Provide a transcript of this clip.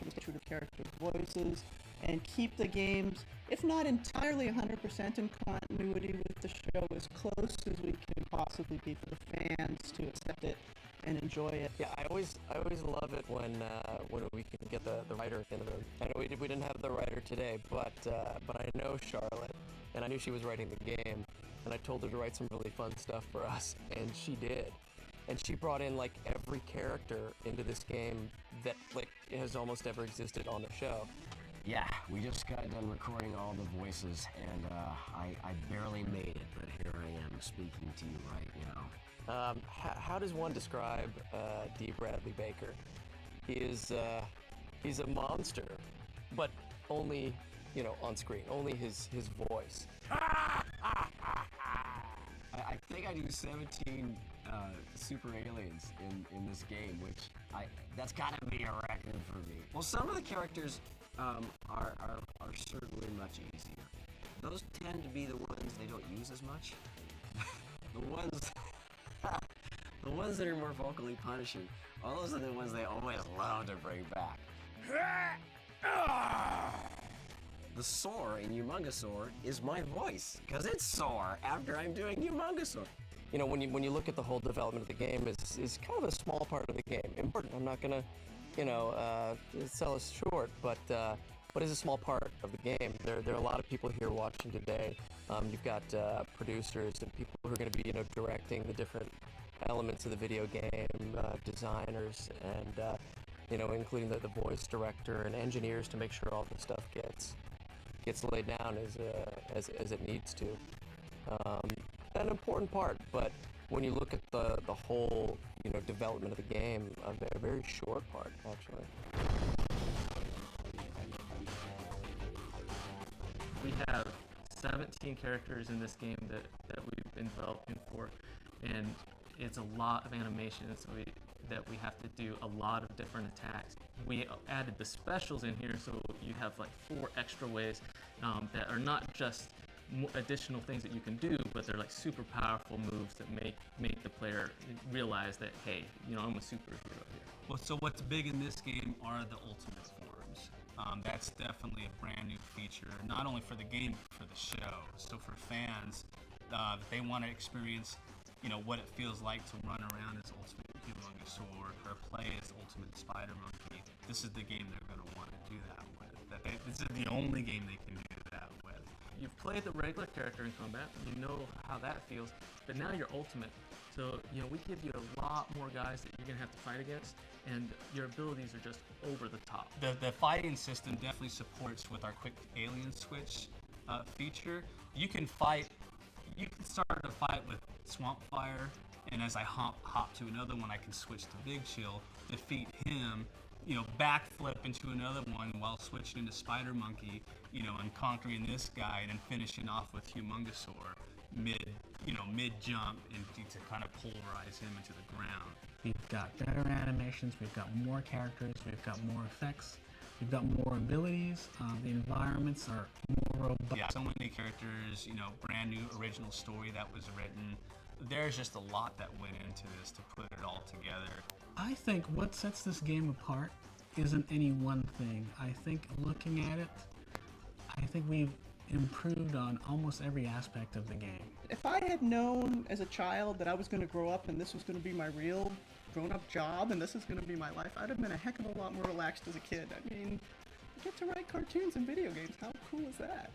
sure to stay true to character voices and keep the games, if not entirely 100% in continuity with the show, as close as we can possibly be for the fans to accept it and enjoy it. Yeah, I always love it when we can get the writer in the room. I know we didn't have the writer today, but I know Charlotte, and I knew she was writing the game, and I told her to write some really fun stuff for us, and she did. And she brought in like every character into this game that like has almost ever existed on the show. Yeah, we just got done recording all the voices, and I barely made it, but here I am speaking to you right now. How does one describe D. Bradley Baker? He's a monster, but only, you know, on screen, only his voice. I think I do 17 super aliens in this game, which that's gotta be a record for me. Well, some of the characters are certainly much easier. Those tend to be the ones they don't use as much. The ones that are more vocally punishing, all those are the ones they always love to bring back. The soar in Humongousaur is my voice, because it's sore after I'm doing Humongousaur. You know, when you look at the whole development of the game, is kind of a small part of the game. Important. I'm not gonna, you know, sell us short, but it's a small part of the game. There are a lot of people here watching today. You've got producers and people who are going to be, you know, directing the different elements of the video game, designers, and you know, including the voice director and engineers to make sure all the stuff gets laid down as it needs to. An important part, but when you look at the whole, you know, development of the game, a very short part, actually. We have 17 characters in this game that we've been developing for, and it's a lot of animation, so that we have to do a lot of different attacks. We added the specials in here, so you have like 4 extra ways that are not just additional things that you can do, but they're like super powerful moves that make the player realize that, hey, you know, I'm a superhero here. Well, so what's big in this game are the ultimate forms. That's definitely a brand new feature, not only for the game, but for the show. So for fans, if they want to experience, you know, what it feels like to run around as Ultimate Humongousaur or play as Ultimate Spider Monkey, this is the game they're going to want to do that with. This is the only game they can do that with. You've played the regular character in combat, you know how that feels, but now you're Ultimate. So, you know, we give you a lot more guys that you're going to have to fight against, and your abilities are just over the top. The fighting system definitely supports with our quick alien switch feature. You can start a fight with Swamp Fire, and as I hop to another one, I can switch to Big Chill, defeat him, you know, backflip into another one while switching into Spider Monkey, you know, and conquering this guy, and then finishing off with Humongousaur mid jump, and to kind of polarize him into the ground. We've got better animations, we've got more characters, we've got more effects, we've got more abilities, the environments are more robust. Yeah, so many characters, you know, brand new original story that was written. There's just a lot that went into this to put it all together. I think what sets this game apart isn't any one thing. I think looking at it, I think we've improved on almost every aspect of the game. If I had known as a child that I was going to grow up and this was going to be my real grown-up job and this is going to be my life, I'd have been a heck of a lot more relaxed as a kid. I mean, I get to write cartoons and video games. How cool is that?